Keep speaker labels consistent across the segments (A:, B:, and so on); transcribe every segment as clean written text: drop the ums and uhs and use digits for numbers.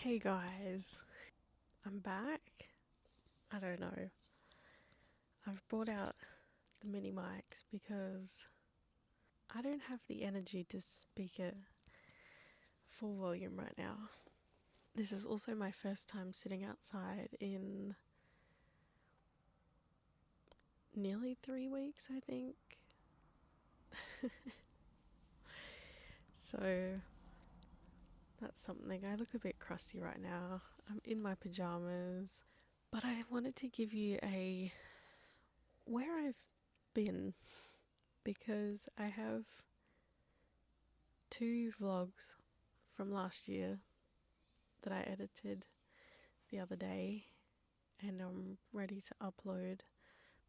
A: Hey guys, I'm back. I don't know. I've brought out the mini mics because I don't have the energy to speak at full volume right now. This is also my first time sitting outside in nearly 3 weeks, I think. So that's something. I look a bit crusty right now. I'm in my pajamas, but I wanted to give you a where I've been because I have two vlogs from last year that I edited the other day and I'm ready to upload,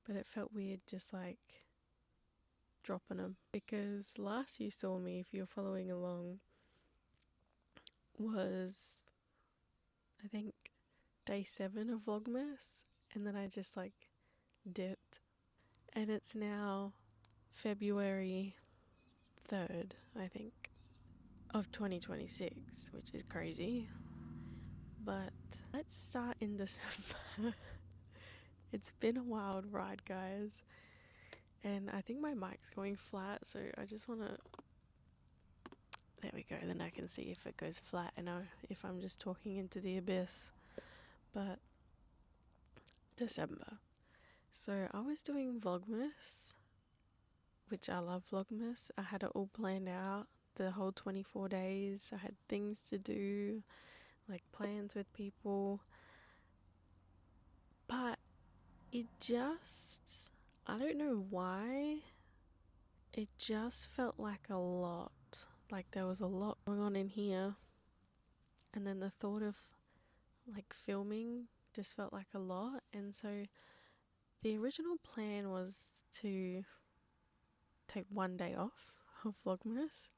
A: but it felt weird just like dropping them because last you saw me, if you're following along, was I think day 7 of Vlogmas, and then I just like dipped, and it's now February 3rd, I think, of 2026, which is crazy. But let's start in December. It's been a wild ride, guys. And I think my mic's going flat, so I just want to... There we go, then I can see if it goes flat and if I'm just talking into the abyss. But December. So I was doing Vlogmas, which I love Vlogmas. I had it all planned out, the whole 24 days. I had things to do, like plans with people. But it just... I don't know why. It just felt like a lot. Like there was a lot going on in here. And then the thought of like filming just felt like a lot. And so the original plan was to take one day off of Vlogmas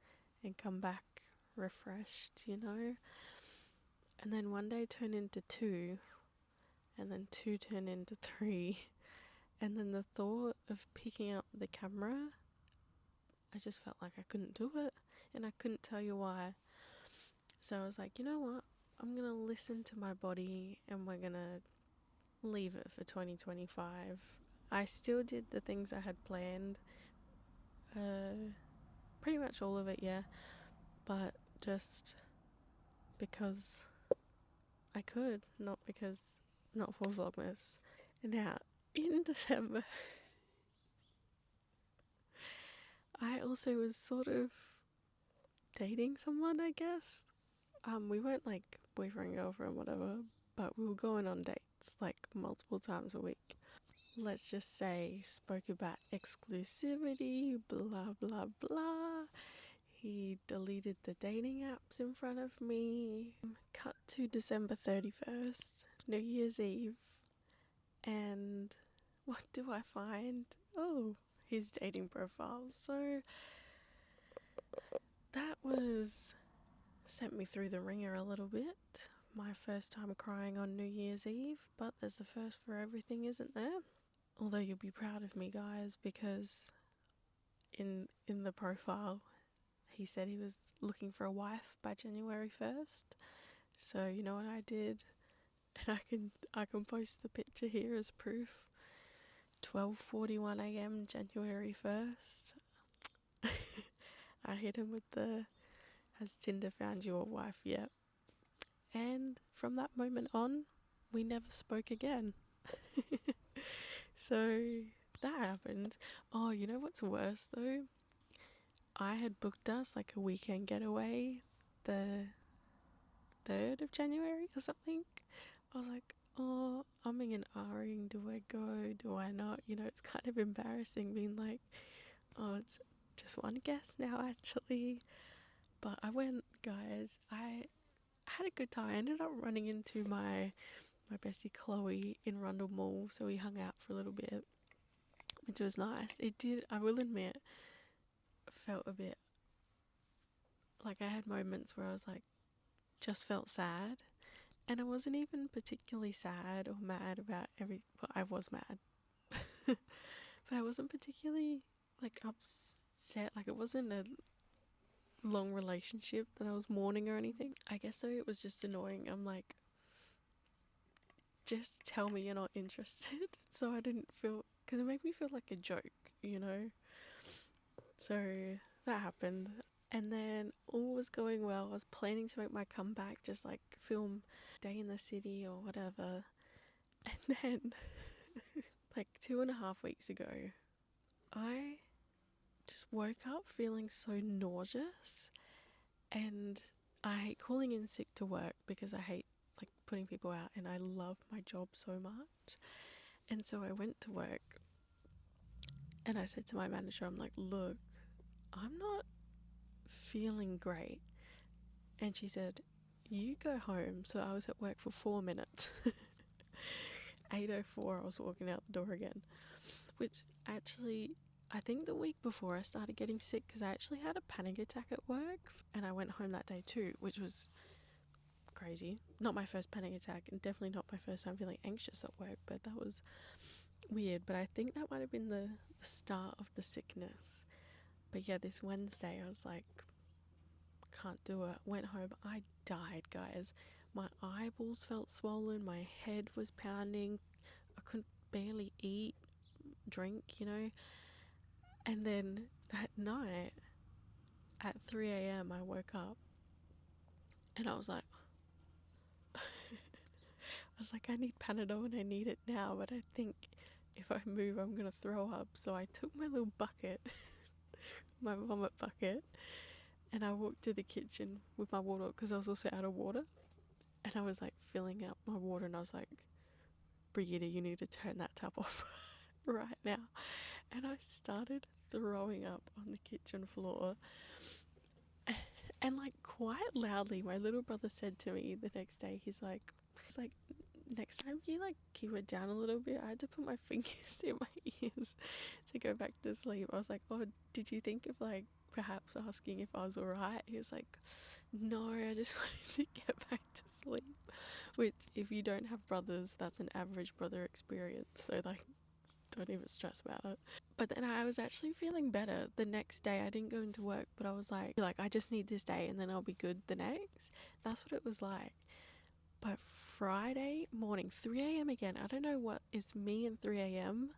A: and come back refreshed, you know. And then one day turned into two, and then two turned into three. And then the thought of picking up the camera, I just felt like I couldn't do it, and I couldn't tell you why. So I was like, you know what? I'm gonna listen to my body and we're gonna leave it for 2025. I still did the things I had planned. Pretty much all of it, yeah. But just because I could, not because, not for Vlogmas. Now, in December, I also was sort of dating someone, I guess. We weren't like boyfriend, girlfriend, whatever, but we were going on dates like multiple times a week. Let's just say, spoke about exclusivity, blah blah blah. He deleted the dating apps in front of me. Cut to December 31st, New Year's Eve, and what do I find? Oh, his dating profile. So that was... sent me through the ringer a little bit. My first time crying on New Year's Eve, but there's a first for everything, isn't there? Although you'll be proud of me, guys, because in the profile he said he was looking for a wife by January 1st. So you know what I did? And I can post the picture here as proof. 12:41 a.m. January 1st. I hit him with the "Has Tinder found you a wife yet?" And from that moment on, we never spoke again. So that happened. Oh, you know what's worse though? I had booked us like a weekend getaway the 3rd of January or something. I was like, oh, umming and ahhing, do I go, do I not? You know, it's kind of embarrassing being like, oh, it's just one guest now actually. But I went, guys. I had a good time. I ended up running into my bestie Chloe in Rundle Mall, so we hung out for a little bit, which was nice. It did, I will admit, felt a bit like I had moments where I was like, just felt sad. And I wasn't even particularly sad or mad about well, I was mad. But I wasn't particularly like upset. Like it wasn't a long relationship that I was mourning or anything. I guess so it was just annoying. I'm like, just tell me you're not interested. So I didn't feel, because it made me feel like a joke, you know? So that happened. And then all was going well. I was planning to make my comeback, just like film Day in the City or whatever. And then, like 2.5 weeks ago, I just woke up feeling so nauseous. And I hate calling in sick to work because I hate like putting people out, and I love my job so much. And so I went to work and I said to my manager, I'm like, look, I'm not feeling great. And she said, you go home. So I was at work for 4 minutes. 8:04 I was walking out the door again, which actually, I think the week before I started getting sick because I actually had a panic attack at work, and I went home that day too, which was crazy. Not my first panic attack, and definitely not my first time feeling anxious at work, but that was weird. But I think that might have been the start of the sickness. But yeah, this Wednesday I was like, can't do it. Went home, I died, guys. My eyeballs felt swollen, my head was pounding, I couldn't barely eat, drink, you know. And then that night at 3 a.m. I woke up and I was like, I need Panadol and I need it now, but I think if I move, I'm gonna throw up. So I took my little bucket, my vomit bucket, and I walked to the kitchen with my water because I was also out of water. And I was like filling up my water, and I was like, Brigitte, you need to turn that tap off right now. And I started throwing up on the kitchen floor. And like quite loudly, my little brother said to me the next day, he's like, next time can you like keep it down a little bit? I had to put my fingers in my ears to go back to sleep. I was like, oh, did you think of like perhaps asking if I was alright? He was like, no, I just wanted to get back to sleep. Which, if you don't have brothers, that's an average brother experience. So like, don't even stress about it. But then I was actually feeling better the next day. I didn't go into work, but I was like, I just need this day and then I'll be good the next. That's what it was like. But Friday morning, 3 a.m. again, I don't know what is me and 3 a.m.,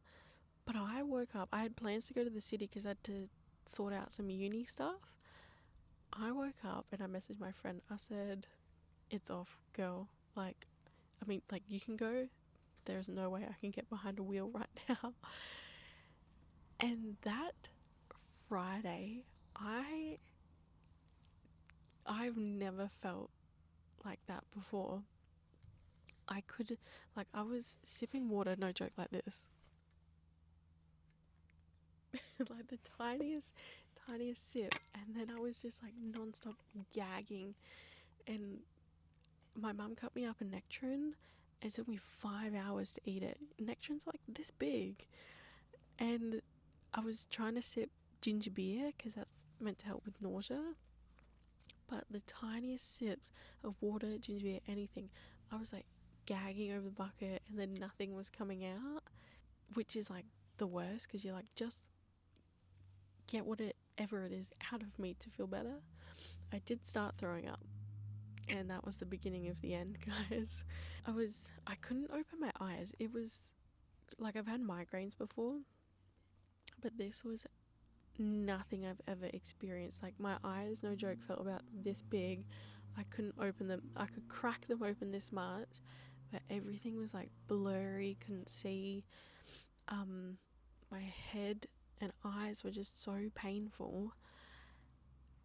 A: but I woke up. I had plans to go to the city because I had to sort out some uni stuff. I woke up and I messaged my friend. I said, it's off, girl. Like, I mean, like, you can go. There's no way I can get behind a wheel right now. And that Friday, I've never felt like that before. I could, like, I was sipping water, no joke, like this. Like the tiniest sip. And then I was just like non-stop gagging. And my mum cut me up a Nectarine. It took me 5 hours to eat it. Nectarine's like this big. And I was trying to sip ginger beer because that's meant to help with nausea. But the tiniest sips of water, ginger beer, anything, I was like gagging over the bucket and then nothing was coming out, which is like the worst because you're like, just get whatever it is out of me to feel better. I did start throwing up, and that was the beginning of the end, guys. I couldn't open my eyes. It was like, I've had migraines before, but this was nothing I've ever experienced. Like, my eyes, no joke, felt about this big. I couldn't open them. I could crack them open this much, but everything was like blurry, couldn't see. My head and eyes were just so painful.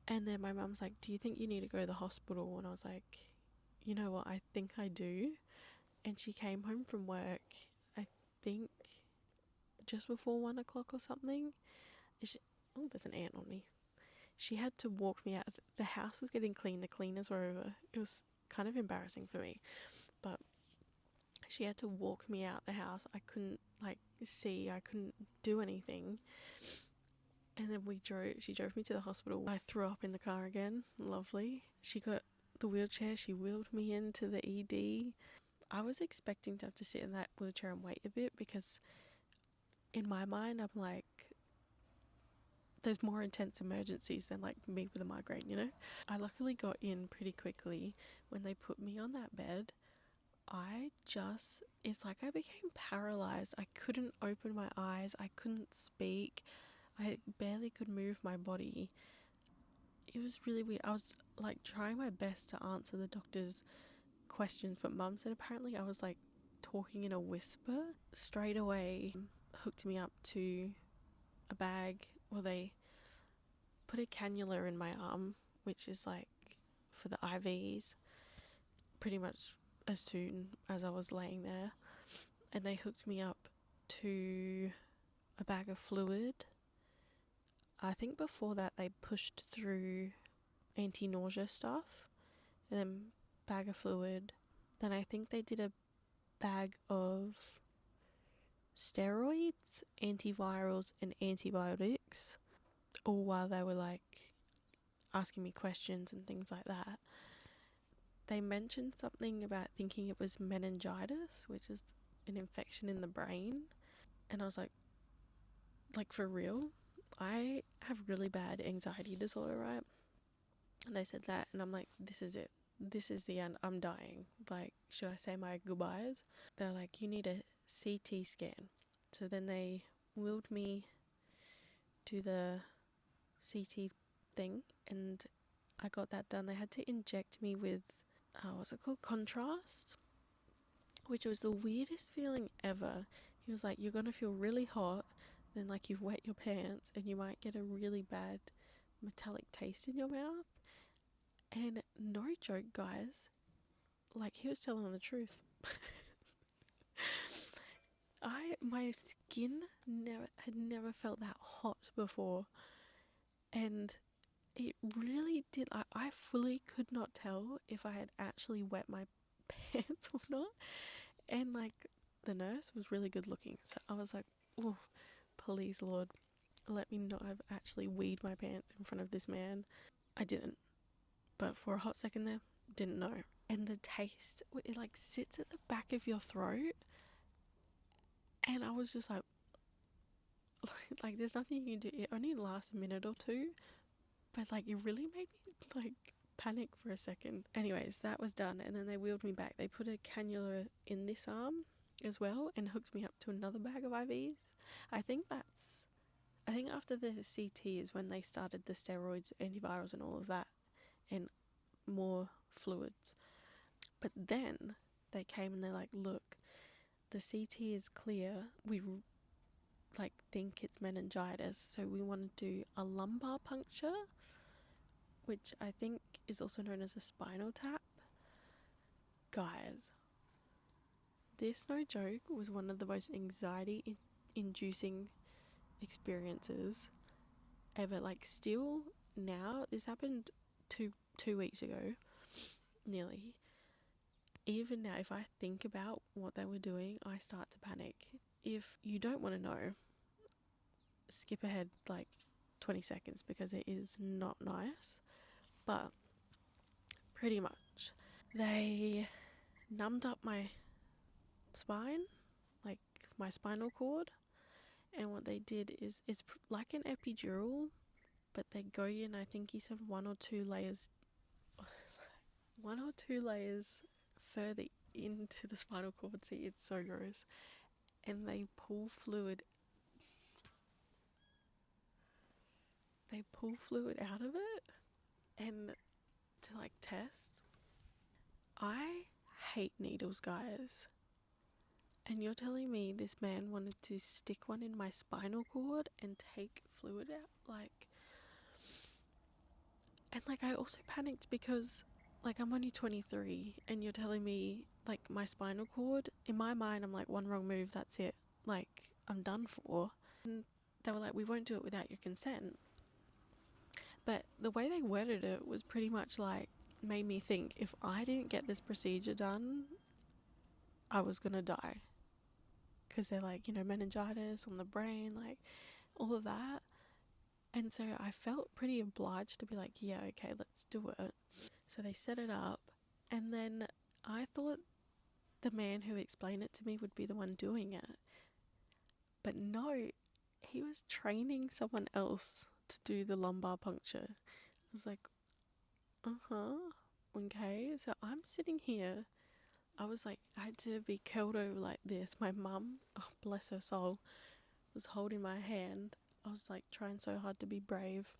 A: And then my mum's like, do you think you need to go to the hospital? And I was like, you know what, I think I do. And she came home from work, I think just before 1 o'clock or something. Oh, there's an ant on me. She had to walk me out. The house was getting clean. The cleaners were over. It was kind of embarrassing for me. But she had to walk me out the house. I couldn't like see. I couldn't do anything. And then she drove me to the hospital. I threw up in the car again. Lovely. She got the wheelchair. She wheeled me into the ED. I was expecting to have to sit in that wheelchair and wait a bit because in my mind, I'm like, there's more intense emergencies than like me with a migraine, you know? I luckily got in pretty quickly. When they put me on that bed, it's like I became paralyzed. I couldn't open my eyes, I couldn't speak, I barely could move my body. It was really weird. I was like trying my best to answer the doctor's questions, but mum said apparently I was like talking in a whisper. Straight away hooked me up to a bag, or they put a cannula in my arm, which is like for the IVs, pretty much as soon as I was laying there. And they hooked me up to a bag of fluid. I think before that they pushed through anti-nausea stuff, and then bag of fluid. Then I think they did a bag of steroids, antivirals and antibiotics, all while they were like asking me questions and things like that. They mentioned something about thinking it was meningitis, which is an infection in the brain. And I was like for real? I have really bad anxiety disorder, right? And they said that, and I'm like, this is it. This is the end. I'm dying. Like, should I say my goodbyes? They're like, you need a CT scan. So then they wheeled me to the CT thing, and I got that done. They had to inject me with, what's it called? Contrast, which was the weirdest feeling ever. He was like, you're going to feel really hot, then like you've wet your pants, and you might get a really bad metallic taste in your mouth. And no joke, guys, like he was telling the truth. My skin had never felt that hot before, and it really did. I fully could not tell if I had actually wet my pants or not. And like the nurse was really good looking, so I was like, oh, please Lord, let me not have actually weed my pants in front of this man. I didn't, but for a hot second there, didn't know. And the taste, it like sits at the back of your throat, and I was just like there's nothing you can do. It only lasts a minute or two, but like it really made me like panic for a second. Anyways, that was done, and then they wheeled me back. They put a cannula in this arm as well and hooked me up to another bag of IVs. I think after the CT is when they started the steroids, antivirals and all of that, and more fluids. But then they came and they're like, look, the CT is clear. We like think it's meningitis, so we want to do a lumbar puncture, which I think is also known as a spinal tap. Guys, this, no joke, was one of the most anxiety inducing experiences ever. Like, still now, this happened two weeks ago, nearly. Even now, if I think about what they were doing, I start to panic. If you don't want to know, skip ahead like 20 seconds because it is not nice. But pretty much, they numbed up my spine, like my spinal cord, and what they did is it's like an epidural, but they go in, I think he said one or two layers further into the spinal cord. See, it's so gross. And they pull fluid out of it, and to like test. I hate needles, guys. And you're telling me this man wanted to stick one in my spinal cord and take fluid out? And I also panicked because like I'm only 23, and you're telling me like my spinal cord, in my mind I'm like, one wrong move, that's it, like I'm done for. And they were like, we won't do it without your consent. But the way they worded it was pretty much like, made me think if I didn't get this procedure done, I was gonna die. Because they're like, meningitis on the brain, like all of that. And so I felt pretty obliged to be like, yeah, okay, let's do it. So they set it up, and then I thought the man who explained it to me would be the one doing it. But no, he was training someone else to do the lumbar puncture. I was like, okay. So I'm sitting here. I was like, I had to be curled over like this. My mum, oh bless her soul, was holding my hand. I was like trying so hard to be brave,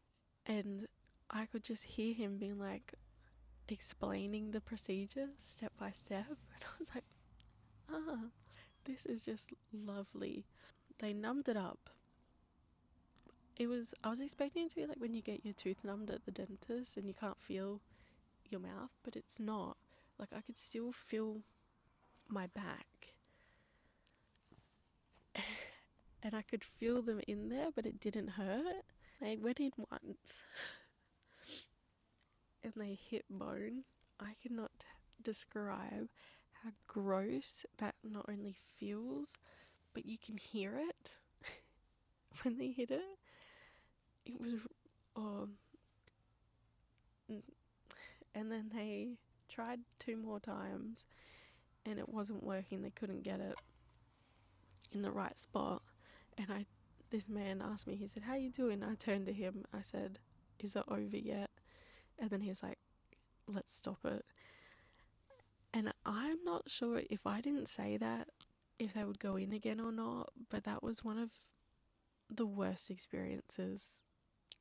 A: and I could just hear him being like explaining the procedure step by step, and I was like, this is just lovely. They numbed it up. I was expecting it to be like when you get your tooth numbed at the dentist and you can't feel your mouth, but it's not. Like, I could still feel my back and I could feel them in there, but it didn't hurt. They went in once and they hit bone. I cannot describe how gross that not only feels, but you can hear it when they hit it. It was, and then they tried 2 more times and it wasn't working. They couldn't get it in the right spot. And this man asked me, he said, "How you doing?" I turned to him, I said, "Is it over yet?" And then he was like, "Let's stop it." And I'm not sure if I didn't say that, if they would go in again or not, but that was one of the worst experiences.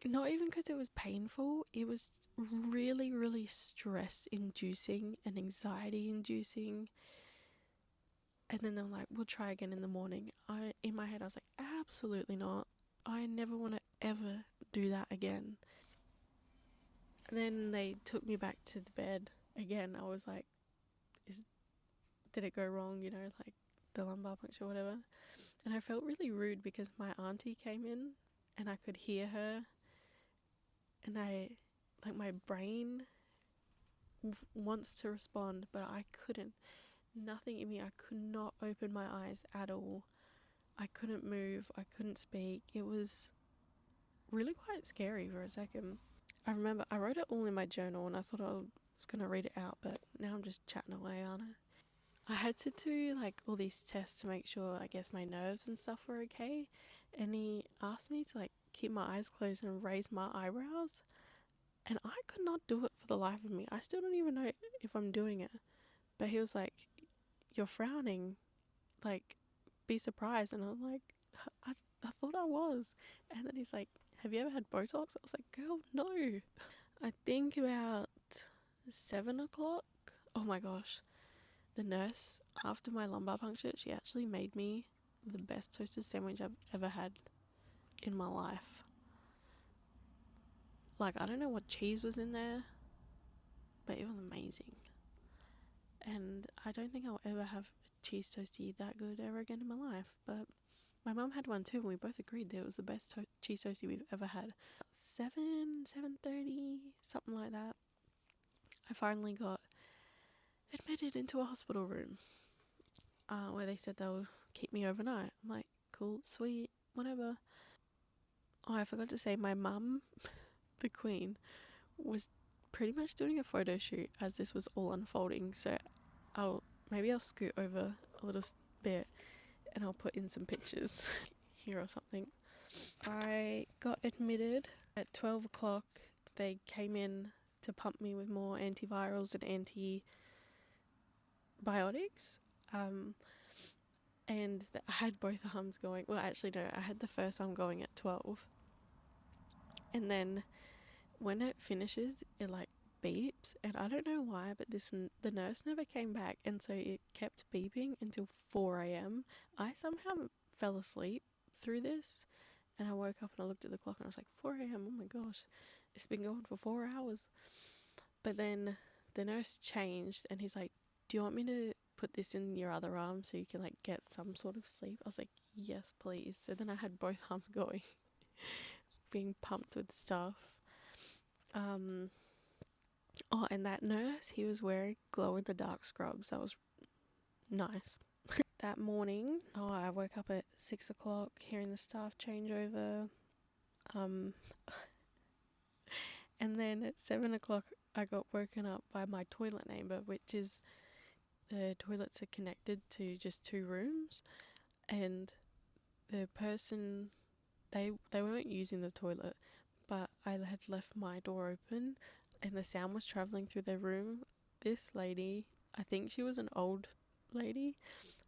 A: Not even because it was painful, it was really, really stress inducing and anxiety inducing. And then they're like, "We'll try again in the morning." In my head, I was like, absolutely not. I never want to ever do that again. And then they took me back to the bed. Again, I was like, did it go wrong? Like the lumbar puncture or whatever. And I felt really rude because my auntie came in and I could hear her. And my brain wants to respond, but I couldn't. Nothing in me. I could not open my eyes at all. I couldn't move. I couldn't speak. It was really quite scary for a second. I remember I wrote it all in my journal and I thought I was going to read it out, but now I'm just chatting away, aren't I? I had to do like all these tests to make sure, I guess, my nerves and stuff were okay. And he asked me to like keep my eyes closed and raise my eyebrows. And I could not do it for the life of me. I still don't even know if I'm doing it. But he was like, "You're frowning. Like, be surprised." And I'm like, I thought I was. And then he's like, "Have you ever had Botox?" I was like, "Girl, no." I think about 7 o'clock. Oh my gosh. The nurse, after my lumbar puncture, she actually made me the best toasted sandwich I've ever had in my life. Like, I don't know what cheese was in there, but it was amazing. And I don't think I'll ever have a cheese toastie that good ever again in my life. But my mum had one too, and we both agreed that it was the best cheese toastie we've ever had. 7:30, something like that. I finally got admitted into a hospital room where they said they'll keep me overnight. I'm like, cool, sweet, whatever. Oh, I forgot to say, my mum, the queen, was pretty much doing a photo shoot as this was all unfolding. So I'll scoot over a little bit and I'll put in some pictures here or something. I got admitted at 12 o'clock. They came in to pump me with more antivirals and antibiotics. And I had both arms going. Well, actually, no, I had the first arm going at 12. And then when it finishes, it like beeps. And I don't know why, but the nurse never came back. And so it kept beeping until 4 a.m. I somehow fell asleep through this. And I woke up and I looked at the clock and I was like, 4 a.m. Oh my gosh, it's been going for 4 hours. But then the nurse changed and he's like, "Do you want me to put this in your other arm so you can like get some sort of sleep?" I was like, "Yes, please." So then I had both arms going, being pumped with stuff. Oh, and that nurse, he was wearing glow in the dark scrubs. That was nice. That morning, I woke up at 6 o'clock hearing the staff changeover. And then at 7 o'clock, I got woken up by my toilet neighbour, which is the toilets are connected to just 2 rooms. And the person, they weren't using the toilet, but I had left my door open and the sound was traveling through their room. This lady, I think she was an old lady,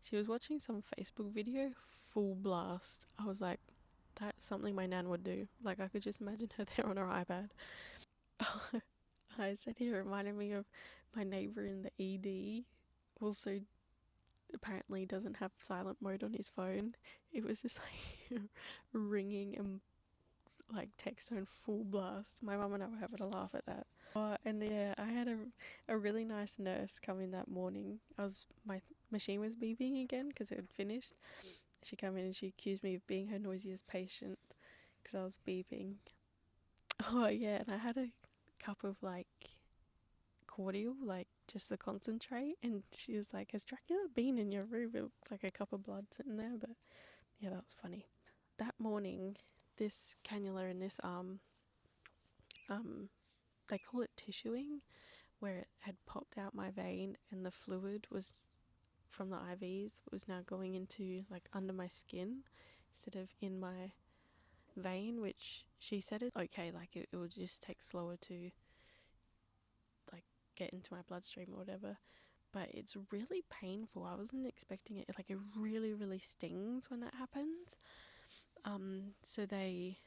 A: she was watching some Facebook video full blast. I was like, that's something my nan would do. Like, I could just imagine her there on her iPad. I said it reminded me of my neighbour in the ED. Also, apparently doesn't have silent mode on his phone. It was just like ringing and like text tone full blast. My mum and I were having a laugh at that. And yeah, I had a really nice nurse come in that morning. My machine was beeping again because it had finished. She came in and she accused me of being her noisiest patient because I was beeping. Oh yeah, and I had a cup of like cordial, like just the concentrate, and she was like, "Has Dracula been in your room?" It looked like a cup of blood sitting there, but yeah, that was funny. That morning, this cannula in this arm, they call it tissuing, where it had popped out my vein and the fluid was from the IVs was now going into like under my skin instead of in my vein, which she said is okay, like it would just take slower to like get into my bloodstream or whatever, but it's really painful. I wasn't expecting it. Like, it really stings when that happens. So they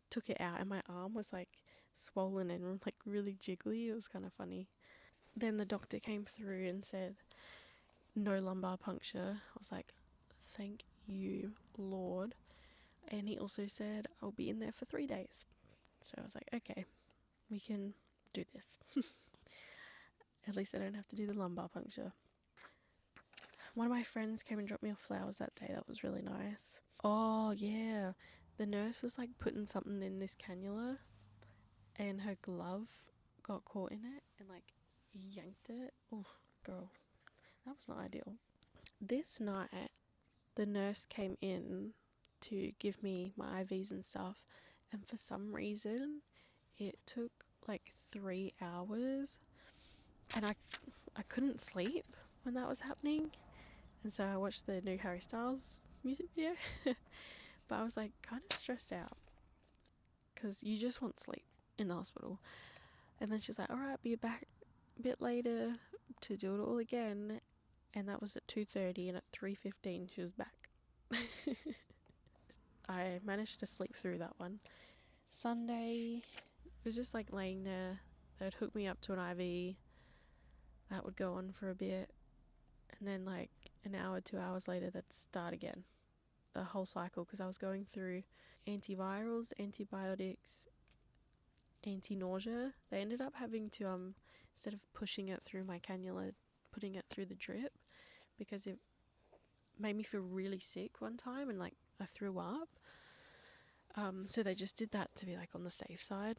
A: took it out and my arm was like swollen and like really jiggly. It was kind of funny. Then the doctor came through and said no lumbar puncture. I was like, thank you, Lord. And he also said I'll be in there for 3 days. So I was like, okay, we can do this. At least I don't have to do the lumbar puncture. One of my friends came and dropped me off flowers that day. That was really nice. Oh yeah, the nurse was like putting something in this cannula and her glove got caught in it and like yanked it. Oh girl, that was not ideal. This night the nurse came in to give me my IVs and stuff, and for some reason it took like 3 hours and I couldn't sleep when that was happening. And so I watched the new Harry Styles music video. But I was like kind of stressed out because you just want sleep in the hospital. And then she's like, alright, be back a bit later to do it all again. And that was at 2:30, and at 3:15 she was back. I managed to sleep through that one. Sunday, it was just like laying there. They'd hook me up to an IV. That would go on for a bit. And then like an hour, 2 hours later, they'd start again. The whole cycle, because I was going through antivirals, antibiotics, anti-nausea. They ended up having to, instead of pushing it through my cannula, putting it through the drip, because it made me feel really sick one time and like I threw up. So they just did that to be like on the safe side.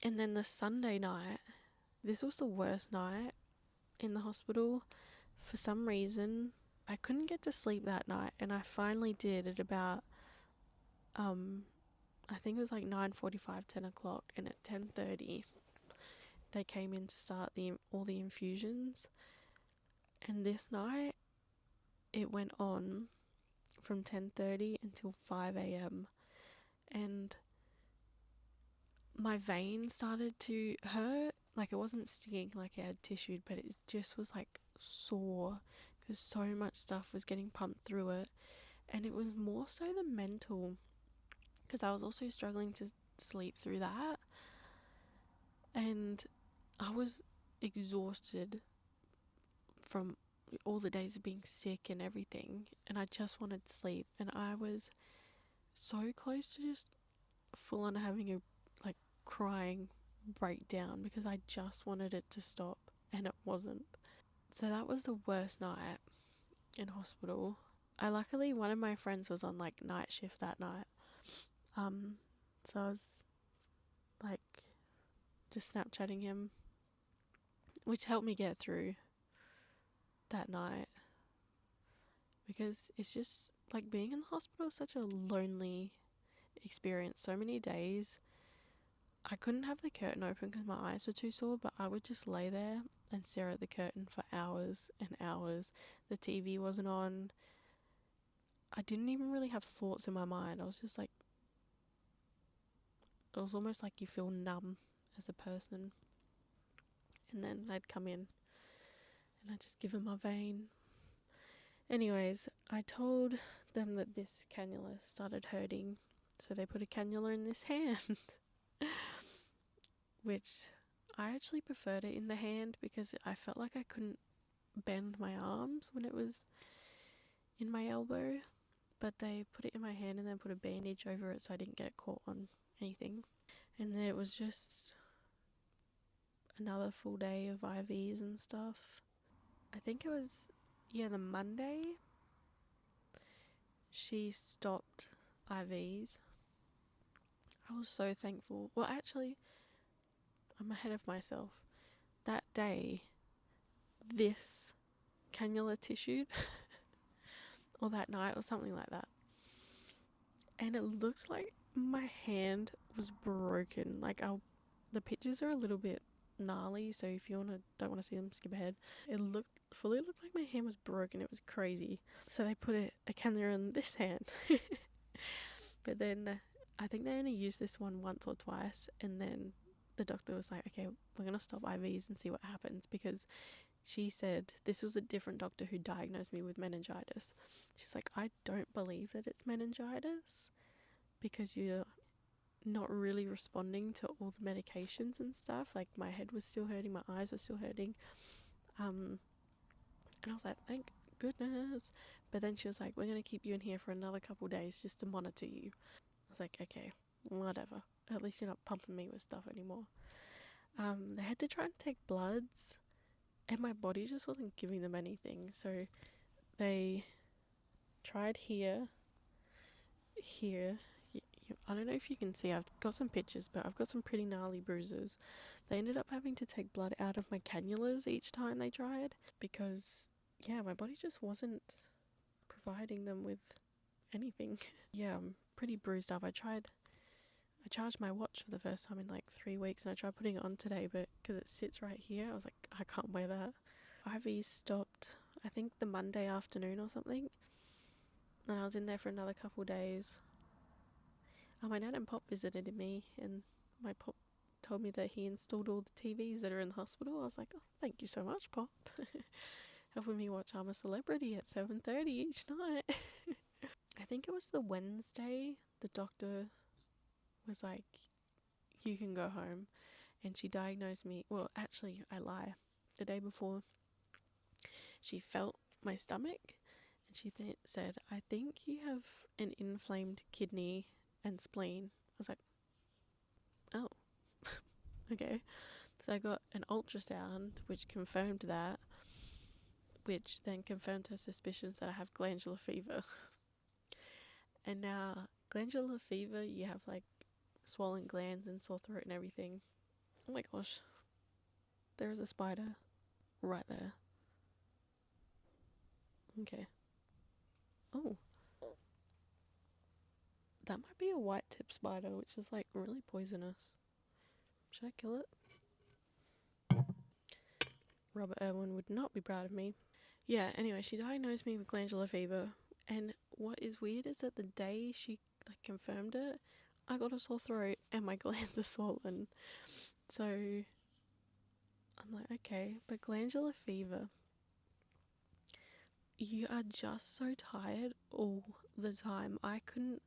A: And then the Sunday night, this was the worst night in the hospital. For some reason, I couldn't get to sleep that night, and I finally did at about, I think it was like 9:45, 10 o'clock, and at 10:30, they came in to start all the infusions. And this night, it went on from 10:30 until 5 a.m. and my vein started to hurt. Like, it wasn't stinging like it had tissued, but it just was like sore because so much stuff was getting pumped through it. And it was more so the mental, because I was also struggling to sleep through that, and I was exhausted from all the days of being sick and everything, and I just wanted sleep, and I was so close to just full on having a like crying breakdown because I just wanted it to stop and it wasn't. So that was the worst night in hospital. Luckily one of my friends was on like night shift that night, so I was like just Snapchatting him, which helped me get through that night, because it's just like being in the hospital is such a lonely experience. So many days I couldn't have the curtain open because my eyes were too sore, but I would just lay there and stare at the curtain for hours and hours. The TV wasn't on. I didn't even really have thoughts in my mind. I was just like it was almost like you feel numb as a person. And then they'd come in and I'd just give them my vein. Anyways, I told them that this cannula started hurting, so they put a cannula in this hand, which I actually preferred it in the hand because I felt like I couldn't bend my arms when it was in my elbow, but they put it in my hand and then put a bandage over it so I didn't get it caught on anything. And then it was just another full day of IVs and stuff. I think it was, the Monday she stopped IVs. I was so thankful. Well, actually, I'm ahead of myself. That day, this cannula tissued, or that night, or something like that. And it looks like my hand was broken. Like, the pictures are a little bit gnarly, so if you don't want to see them, skip ahead. It fully looked like my hand was broken. It was crazy. So they put a cannula in this hand. But then I think they only used this one once or twice, and then the doctor was like, okay, we're going to stop IVs and see what happens, because she said this was a different doctor who diagnosed me with meningitis. She's like, I don't believe that it's meningitis because you're not really responding to all the medications and stuff. Like, my head was still hurting, my eyes were still hurting. And I was like, thank goodness. But then she was like, we're going to keep you in here for another couple of days just to monitor you. I was like, okay, whatever. At least you're not pumping me with stuff anymore. They had to try and take bloods, and my body just wasn't giving them anything. So they tried here. I don't know if you can see, I've got some pictures, but I've got some pretty gnarly bruises. They ended up having to take blood out of my cannulas each time they tried because, my body just wasn't providing them with anything. I'm pretty bruised up. I charged my watch for the first time in like 3 weeks, and I tried putting it on today, but because it sits right here, I was like, I can't wear that. IV stopped, I think, the Monday afternoon or something, and I was in there for another couple of days. My dad and Pop visited me, and my Pop told me that he installed all the TVs that are in the hospital. I was like, oh, thank you so much, Pop. Helping me watch I'm a Celebrity at 7:30 each night. I think it was the Wednesday the doctor was like, you can go home, and she diagnosed me. Well, actually, I lie. The day before, she felt my stomach, and she said, I think you have an inflamed kidney and spleen. I was like, oh, okay. So I got an ultrasound, which confirmed that, which then confirmed her suspicions that I have glandular fever. And now, glandular fever, you have like swollen glands and sore throat and everything. Oh my gosh. There is a spider right there. Okay. Oh. That might be a white tip spider, which is like really poisonous. Should I kill it? Robert Irwin would not be proud of me. Anyway, she diagnosed me with glandular fever, and what is weird is that the day she confirmed it, I got a sore throat and my glands are swollen. So I'm like, okay, but glandular fever, you are just so tired all the time. I couldn't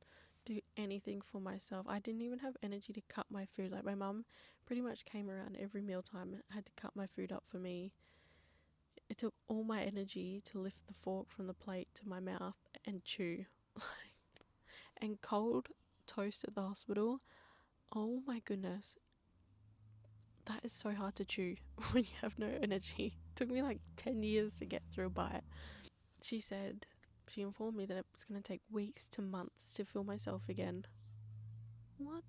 A: do anything for myself. I didn't even have energy to cut my food. Like, my mum pretty much came around every mealtime and had to cut my food up for me. It took all my energy to lift the fork from the plate to my mouth and chew. And cold toast at the hospital, oh my goodness, that is so hard to chew when you have no energy. It took me like 10 years to get through a bite. She informed me that it's going to take weeks to months to feel myself again. What?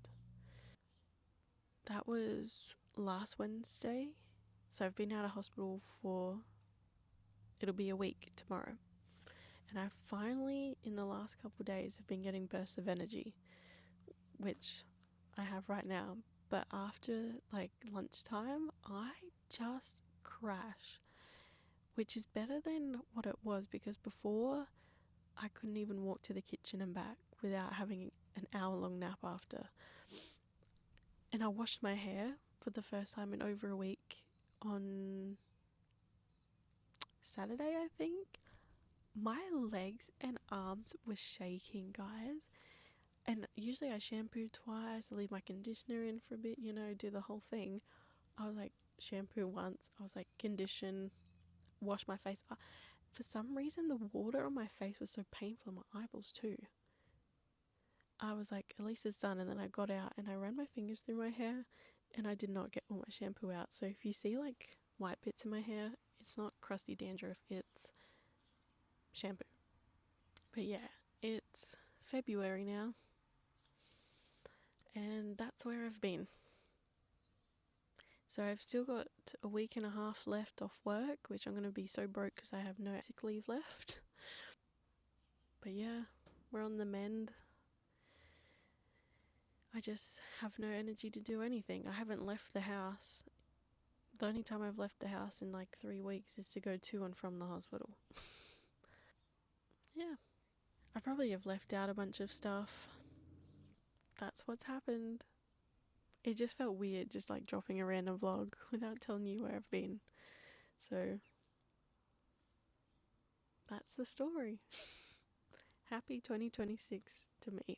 A: That was last Wednesday. So I've been out of hospital it'll be a week tomorrow. And I finally, in the last couple of days, have been getting bursts of energy, which I have right now. But after like lunchtime, I just crash, which is better than what it was, because before I couldn't even walk to the kitchen and back without having an hour-long nap after. And I washed my hair for the first time in over a week on Saturday, I think. My legs and arms were shaking, guys. And usually I shampoo twice, I leave my conditioner in for a bit, you know, do the whole thing. I was like, shampoo once, I was like, condition, wash my face. For some reason, the water on my face was so painful, my eyeballs too. I was like, at least it's done. And then I got out and I ran my fingers through my hair and I did not get all my shampoo out. So if you see like white bits in my hair, it's not crusty dandruff, it's shampoo. But yeah, it's February now. And that's where I've been. So I've still got a week and a half left off work, which I'm going to be so broke because I have no sick leave left. But yeah, we're on the mend. I just have no energy to do anything. I haven't left the house. The only time I've left the house in like 3 weeks is to go to and from the hospital. Yeah, I probably have left out a bunch of stuff. That's what's happened. It just felt weird just like dropping a random vlog without telling you where I've been. So that's the story. Happy 2026 to me.